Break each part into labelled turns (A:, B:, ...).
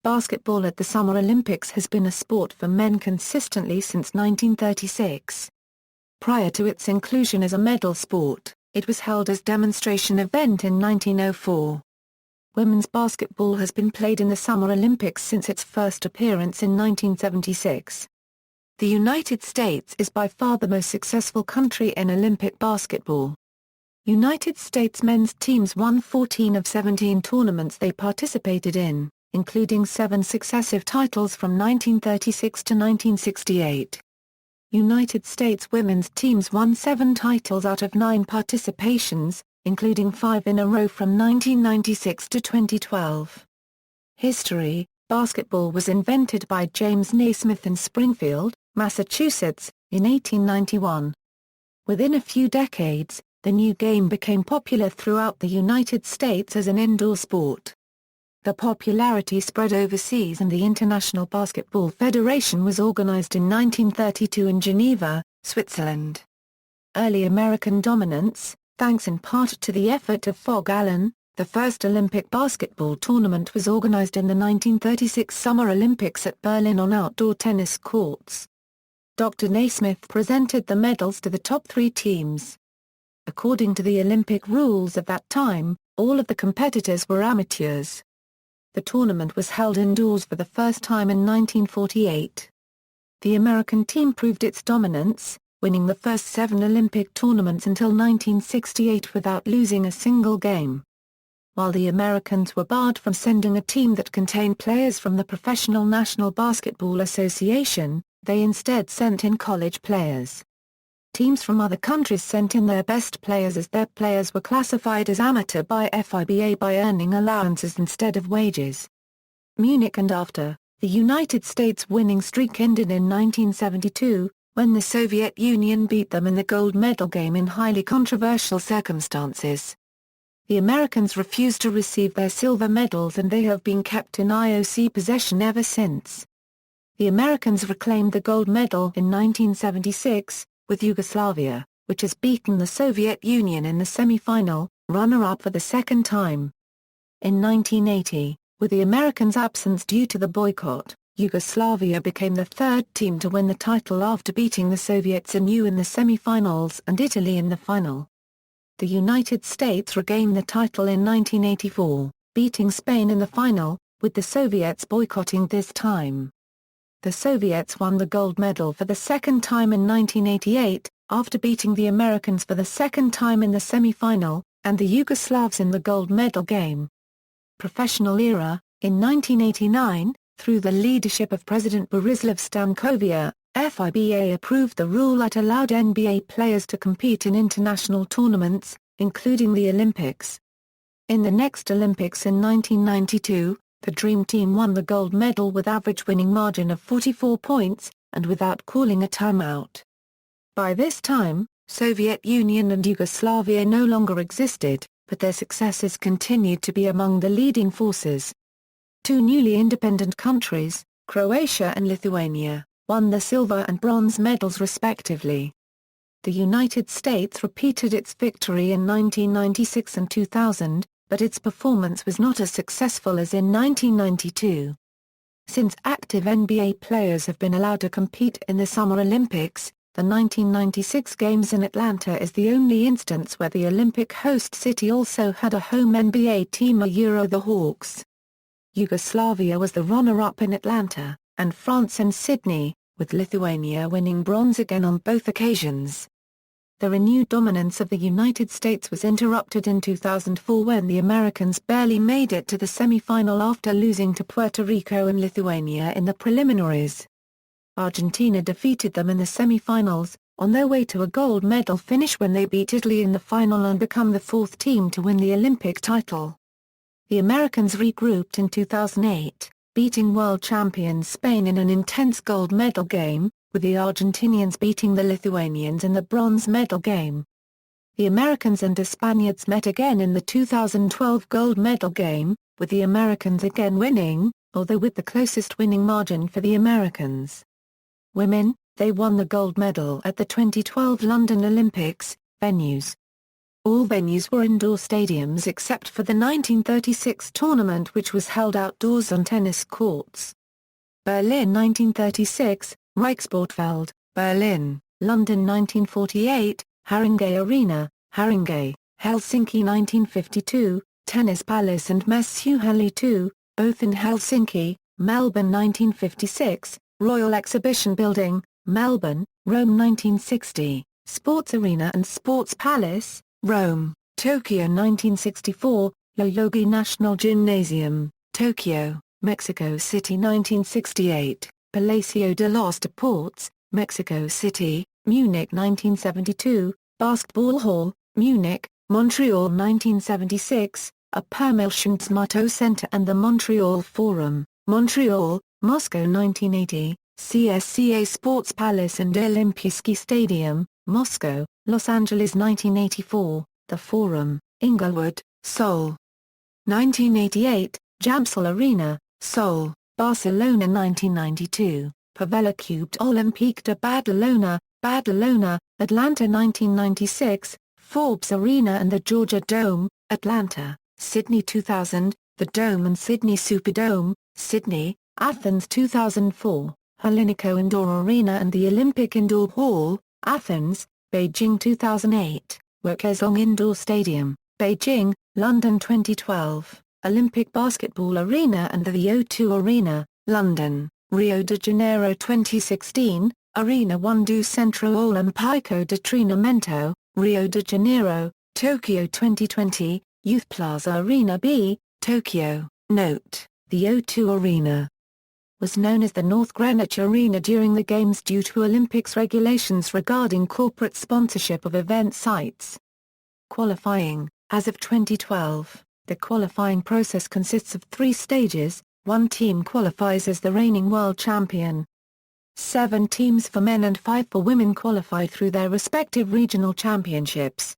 A: Basketball at the Summer Olympics has been a sport for men consistently since 1936. Prior to its inclusion as a medal sport, it was held as demonstration event in 1904. Women's basketball has been played in the Summer Olympics since its first appearance in 1976. The United States is by far the most successful country in Olympic basketball. United States men's teams won 14 of 17 tournaments they participated in, including 7 successive titles from 1936 to 1968. United States women's teams won 7 titles out of 9 participations, including 5 in a row from 1996 to 2012. History: basketball was invented by James Naismith in Springfield, Massachusetts, in 1891. Within a few decades, the new game became popular throughout the United States as an indoor sport. The popularity spread overseas and the International Basketball Federation was organized in 1932 in Geneva, Switzerland. Early American dominance, thanks in part to the effort of Phog Allen, the first Olympic basketball tournament was organized in the 1936 Summer Olympics at Berlin on outdoor tennis courts. Dr. Naismith presented the medals to the top 3 teams. According to the Olympic rules of that time, all of the competitors were amateurs. The tournament was held indoors for the first time in 1948. The American team proved its dominance, winning the first 7 Olympic tournaments until 1968 without losing a single game. While the Americans were barred from sending a team that contained players from the Professional National Basketball Association, they instead sent in college players. Teams from other countries sent in their best players as their players were classified as amateur by FIBA by earning allowances instead of wages. Munich and after, the United States winning streak ended in 1972, when the Soviet Union beat them in the gold medal game in highly controversial circumstances. The Americans refused to receive their silver medals and they have been kept in IOC possession ever since. The Americans reclaimed the gold medal in 1976, with Yugoslavia, which has beaten the Soviet Union in the semi-final, runner-up for the second time. In 1980, with the Americans' absence due to the boycott, Yugoslavia became the 3rd team to win the title after beating the Soviets anew in the semi-finals and Italy in the final. The United States regained the title in 1984, beating Spain in the final, with the Soviets boycotting this time. The Soviets won the gold medal for the second time in 1988, after beating the Americans for the second time in the semi-final, and the Yugoslavs in the gold medal game. Professional era: in 1989, through the leadership of President Borislav Stankovic, FIBA approved the rule that allowed NBA players to compete in international tournaments, including the Olympics. In the next Olympics in 1992, the Dream Team won the gold medal with average winning margin of 44 points, and without calling a timeout. By this time, Soviet Union and Yugoslavia no longer existed, but their successes continued to be among the leading forces. 2 newly independent countries, Croatia and Lithuania, won the silver and bronze medals respectively. The United States repeated its victory in 1996 and 2000, but its performance was not as successful as in 1992. Since active NBA players have been allowed to compete in the Summer Olympics, the 1996 Games in Atlanta is the only instance where the Olympic host city also had a home NBA team, the Hawks. Yugoslavia was the runner-up in Atlanta, and France and Sydney, with Lithuania winning bronze again on both occasions. The renewed dominance of the United States was interrupted in 2004 when the Americans barely made it to the semi-final after losing to Puerto Rico and Lithuania in the preliminaries. Argentina defeated them in the semi-finals, on their way to a gold medal finish when they beat Italy in the final and become the 4th team to win the Olympic title. The Americans regrouped in 2008, beating world champions Spain in an intense gold medal game, with the Argentinians beating the Lithuanians in the bronze medal game. The Americans and the Spaniards met again in the 2012 gold medal game, with the Americans again winning, although with the closest winning margin for the Americans. Women, they won the gold medal at the 2012 London Olympics, venues. All venues were indoor stadiums except for the 1936 tournament, which was held outdoors on tennis courts. Berlin 1936, Reichssportfeld, Berlin. London 1948, Haringey Arena, Haringey. Helsinki 1952, Tennis Palace and Messuhali 2, both in Helsinki. Melbourne 1956, Royal Exhibition Building, Melbourne. Rome 1960, Sports Arena and Sports Palace, Rome. Tokyo 1964, Yoyogi National Gymnasium, Tokyo. Mexico City 1968, Palacio de los Deportes, Mexico City. Munich 1972, Basketball Hall, Munich. Montreal 1976, Permilchensmotto Center and the Montreal Forum, Montreal. Moscow 1980, CSCA Sports Palace and Olympiyskiy Stadium, Moscow. Los Angeles 1984, The Forum, Inglewood, Seoul. 1988, Jamsil Arena, Seoul. Barcelona 1992, Pavella Cubed Olympique de Badalona, Badalona. Atlanta 1996, Forbes Arena and the Georgia Dome, Atlanta. Sydney 2000, the Dome and Sydney Superdome, Sydney. Athens 2004, Hellenico Indoor Arena and the Olympic Indoor Hall, Athens. Beijing 2008, Wukesong Indoor Stadium, Beijing. London 2012, Olympic Basketball Arena and the O2 Arena, London. Rio de Janeiro 2016, Arena 1 do Centro Olimpico de Treinamento, Rio de Janeiro. Tokyo 2020, Youth Plaza Arena B, Tokyo. Note: the O2 Arena was known as the North Greenwich Arena during the Games due to Olympics regulations regarding corporate sponsorship of event sites. Qualifying: as of 2012, the qualifying process consists of 3 stages. 1 team qualifies as the reigning world champion. 7 teams for men and 5 for women qualify through their respective regional championships.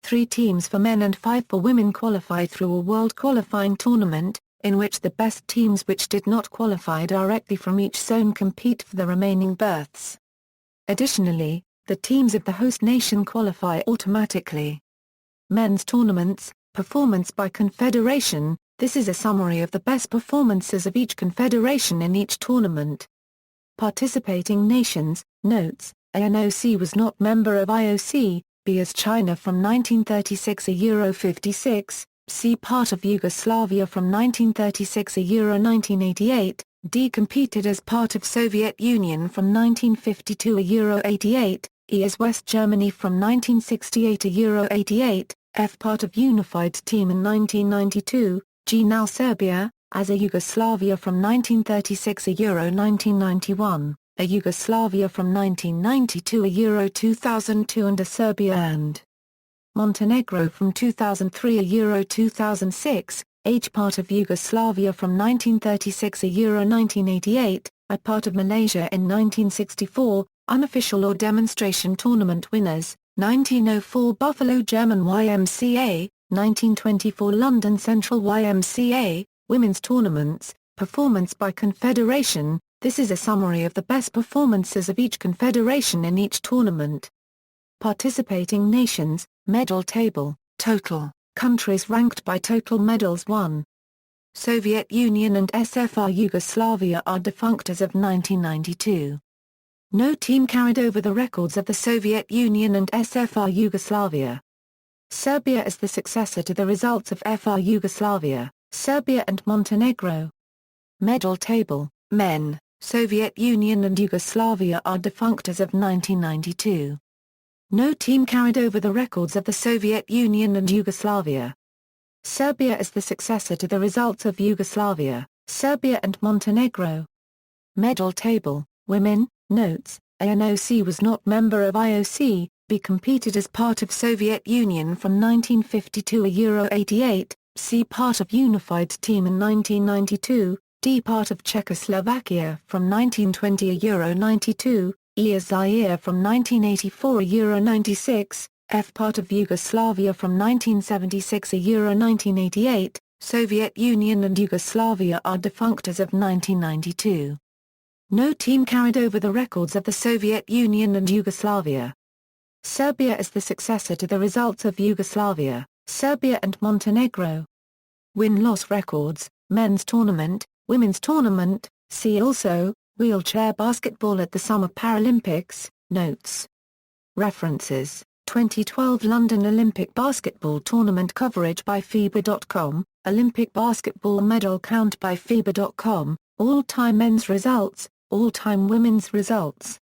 A: 3 teams for men and 5 for women qualify through a world qualifying tournament, in which the best teams which did not qualify directly from each zone compete for the remaining berths. Additionally, the teams of the host nation qualify automatically. Men's tournaments, performance by confederation. This is a summary of the best performances of each confederation in each tournament. Participating nations, notes: ANOC was not member of IOC, B as China from 1936 a Euro 56, C part of Yugoslavia from 1936 a Euro 1988, D competed as part of Soviet Union from 1952 a Euro 88, E as West Germany from 1968 a Euro 88, F part of Unified Team in 1992, G now Serbia, as a Yugoslavia from 1936 a Euro 1991, a Yugoslavia from 1992 a Euro 2002 and a Serbia and Montenegro from 2003 a Euro 2006, H part of Yugoslavia from 1936 a Euro 1988, I part of Malaysia in 1964, unofficial or demonstration tournament winners, 1904 Buffalo German YMCA, 1924 London Central YMCA, women's tournaments, performance by confederation. This is a summary of the best performances of each confederation in each tournament. Participating nations, medal table, total, countries ranked by total medals won. Soviet Union and SFR Yugoslavia are defunct as of 1992. No team carried over the records of the Soviet Union and SFR Yugoslavia. Serbia is the successor to the results of FR Yugoslavia, Serbia and Montenegro. Medal table, men, Soviet Union and Yugoslavia are defunct as of 1992. No team carried over the records of the Soviet Union and Yugoslavia. Serbia is the successor to the results of Yugoslavia, Serbia and Montenegro. Medal table, women, notes: ANOC was not member of IOC, B competed as part of Soviet Union from 1952 a Euro 88, C part of Unified Team in 1992, D part of Czechoslovakia from 1920 a Euro 92, E as Zaire from 1984 a Euro 96, F part of Yugoslavia from 1976 a Euro 1988, Soviet Union and Yugoslavia are defunct as of 1992. No team carried over the records of the Soviet Union and Yugoslavia. Serbia is the successor to the results of Yugoslavia, Serbia and Montenegro. Win-loss records, men's tournament, women's tournament, see also, wheelchair basketball at the Summer Paralympics, notes. References, 2012 London Olympic basketball tournament coverage by FIBA.com, Olympic basketball medal count by FIBA.com, all-time men's results, all-time women's results.